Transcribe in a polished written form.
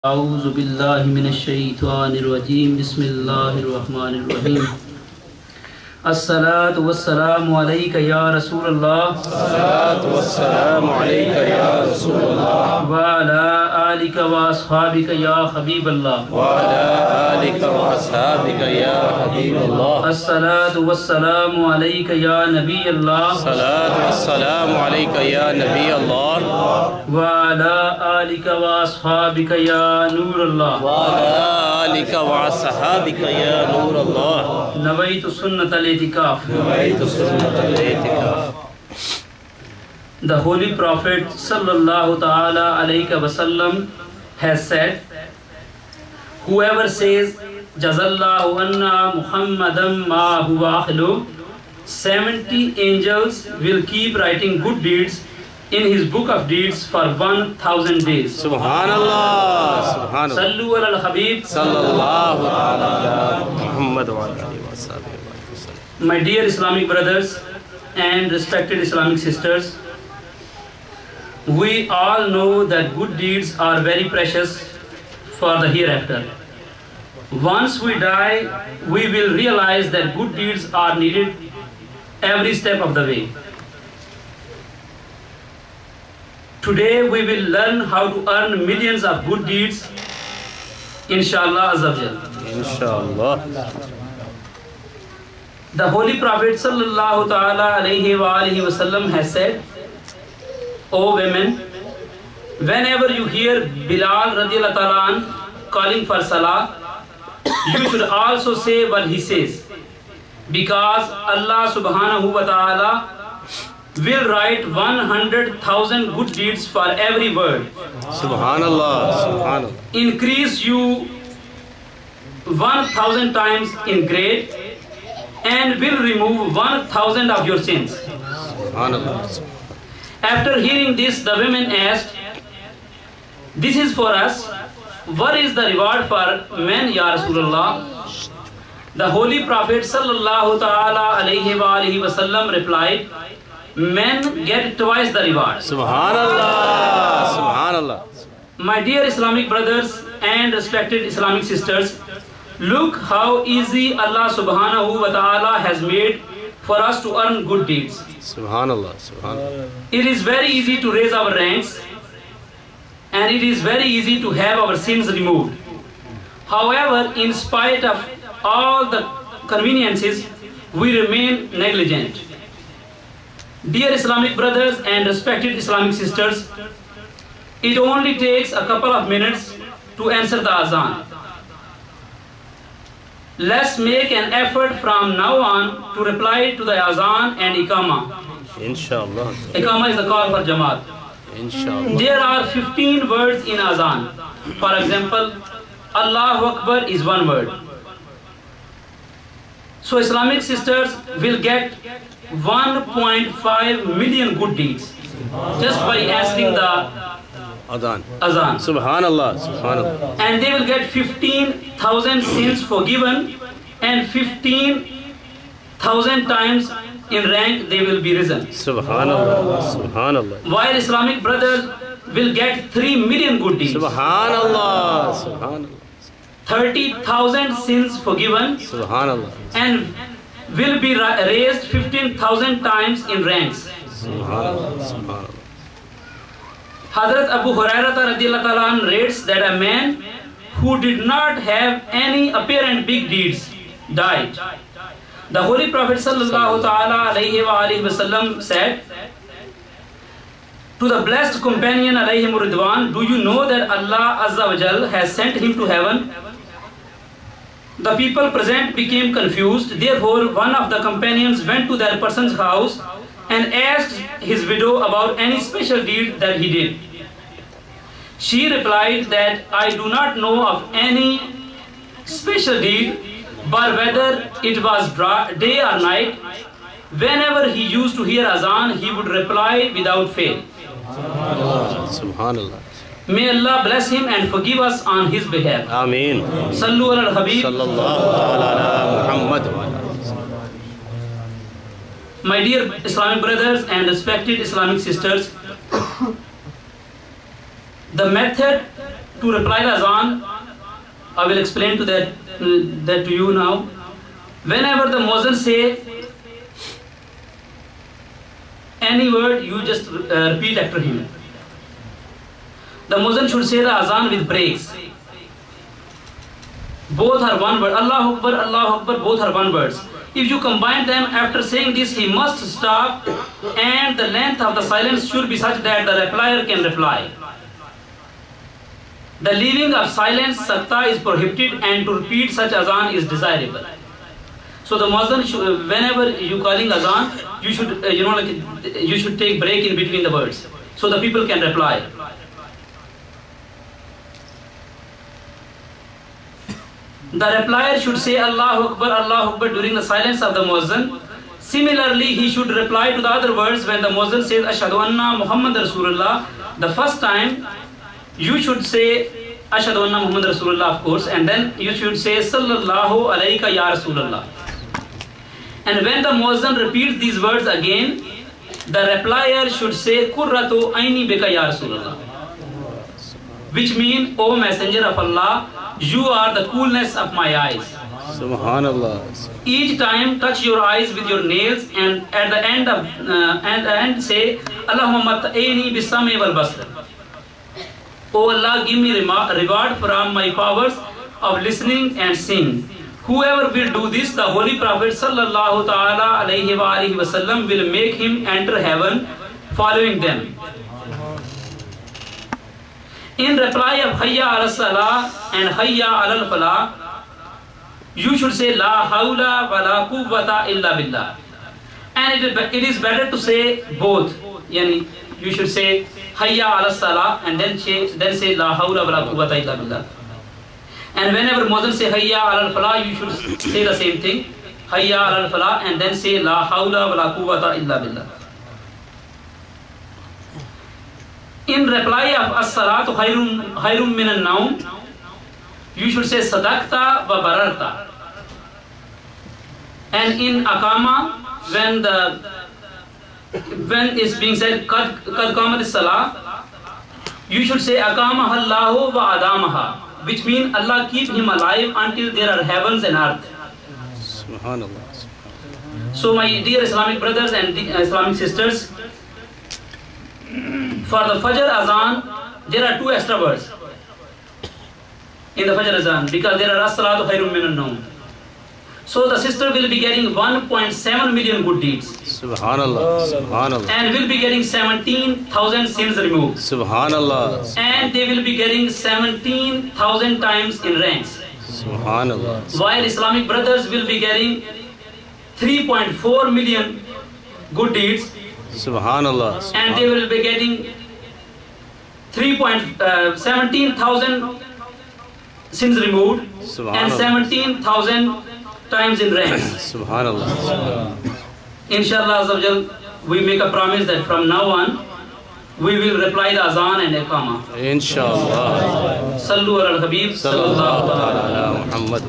औज़ु बिल्लाहि मिनश शैतानिर रजीम बिस्मिल्लाहिर रहमानिर रहीम अस्सलातु वस्सलामु अलैका या रसूलल्लाह अस्सलातु वस्सलामु अलैका या रसूलल्लाह व अला आलिका व अस्हाबिका या हबीबल्लाह व अला आलिका व अस्हाबिका या हबीबल्लाह अस्सलातु वस्सलामु अलैका या नबीयल्लाह अस्सलातु वस्सलामु अलैका या नबीयल्लाह व अला आलिका व अस्हाबिका या नूरल्लाह व अला आलिका व अस्हाबिका या नूरल्लाह नवैतु सुन्नतल इतिकाफ। नवैतु सुन्नतल इतिकाफ। The Holy Prophet sallallahu ta'ala alayhi wa sallam has said, whoever says Jazallahu anna Muhammadam ma huwa ahlu, 70 angels will keep writing good deeds in his book of deeds for 1000 days. Subhanallah, Subhanallah. Sallu ala al-Habib Sallallahu ta'ala ala Muhammad wa alihi wa sahbihi wa sallam. My dear Islamic brothers and respected Islamic sisters, we all know that good deeds are very precious for the hereafter. Once we die, we will realize that good deeds are needed every step of the way. Today we will learn how to earn millions of good deeds, inshallah azza wa jal. Inshallah. The Holy Prophet sallallahu ta'ala alayhi wa alihi wa sallam has said, O women, whenever you hear Bilal radiyallahu ta'ala an calling for salah, you should also say what he says, because Allah subhanahu wa ta'ala will write 100,000 good deeds for every word. Subhanallah, Subhanallah. Increase you 1000 times in grade and will remove 1000 of your sins. Subhanallah. After hearing this, the women asked, this is for us. What is the reward for men, Ya Rasulullah? The Holy Prophet sallallahu ta'ala alayhi wa alihi wa sallam replied, men get twice the reward. Subhanallah, Subhanallah. My dear Islamic brothers and respected Islamic sisters, look how easy Allah subhanahu wa ta'ala has made for us to earn good deeds. Subhanallah, Subhanallah. It is very easy to raise our ranks and it is very easy to have our sins removed. However, in spite of all the conveniences, we remain negligent. Dear Islamic brothers and respected Islamic sisters, it only takes a couple of minutes to answer the azan. Let's make an effort from now on to reply to the azan and iqama. Inshallah. Iqama is the call for Jamaat. Inshallah. There are 15 words in azan. For example, Allahu Akbar is one word. So Islamic sisters will get 1.5 million good deeds just by answering the Adhan. azan. Subhanallah, Subhanallah. And they will get 15,000 sins forgiven and 15,000 times in rank they will be risen. Subhanallah, Subhanallah. While Islamic brothers will get 3 million good deeds, Subhanallah, Subhanallah. 30,000 sins forgiven, Subhanallah. and will be raised 15,000 times in ranks. Subhanallah, Subhanallah. Hazrat Abu Hurairah radiyallahu ta'ala anh rates that a man who did not have any apparent big deeds died. The Holy Prophet sallallahu ta'ala alayhi wa alihi wa sallam said to the blessed companion alayhi ridwan, do you know that Allah azza wa jal has sent him to heaven? The people present became confused. Therefore, one of the companions went to that person's house and asked his widow about any special deed that he did. She replied that I do not know of any special deed, but whether it was day or night, whenever he used to hear azan, he would reply without fail. Subhanallah, Subhanallah. May Allah bless him and forgive us on his behalf. Ameen. Sallu ala al-Habib. Sallallahu ta'ala ala Muhammad wa ala alihi. My dear Islamic brothers and respected Islamic sisters, the method to reply the azan, I will explain to that to you now. Whenever the muezzin say any word, you just repeat after him. The muezzin should say the azan with breaks. Both are one word. Allahu Akbar, Allahu Akbar, both are one words. If you combine them after saying this, he must stop, and the length of the silence should be such that the replier can reply. The leaving of silence, sakta, is prohibited, and to repeat such azan is desirable. So the muezzin should, whenever you calling azan, you should you should take break in between the words, so the people can reply. The replier should say Allahu Akbar during the silence of the muezzin. Similarly, he should reply to the other words when the muezzin says Ashhadu anna Muhammad Rasulullah. The first time, you should say Ashhadu anna Muhammad Rasulullah, of course, and then you should say Sallallahu alayka ya Rasulullah. And when the muezzin repeats these words again, the replier should say Qurratu aini bika ya Rasulullah, which means, O Messenger of Allah, you are the coolness of my eyes. Subhanallah. Each time touch your eyes with your nails, and at the end say Allahumma mat'ini bisami wal basar. O Allah, give me reward from my powers of listening and seeing. Whoever will do this, the Holy Prophet sallallahu ta'ala alayhi wa alihi wasallam will make him enter heaven following them. In reply of Hayya ala salah and Hayya ala falah, you should say La hawla wa la quwwata illa billah. And it is better to say both. Yani, you should say Hayya ala salah and then say La hawla wa la quwwata illa billah. And whenever muezzin say Hayya ala falah, you should say the same thing. Hayya ala falah and then say La hawla wa la quwwata illa billah. In reply of as-salatu khairum minan naum, you should say sadaqta wa bararta. And in akama, when it's being said kad qamat as-salah, you should say akamaha Allahu wa adamaha, which means Allah keep him alive until there are heavens and earth. Subhanallah. So my dear Islamic brothers and Islamic sisters, for the Fajr Azan, there are 2 extra words in the Fajr Azan, because there are as-salatu khairum minan naum. So the sister will be getting 1.7 million good deeds. Subhanallah. Subhanallah. And will be getting 17,000 sins removed. Subhanallah. And they will be getting 17,000 times in ranks. Subhanallah. While Islamic brothers will be getting 3.4 million good deeds. Subhanallah. And they will be getting 17,000 sins removed and 17,000 times in rank. Subhanallah. Inshallah, we make a promise that from now on we will reply the azan and iqama. Inshallah. Sallu ala al-Habib sallallahu ala Muhammad.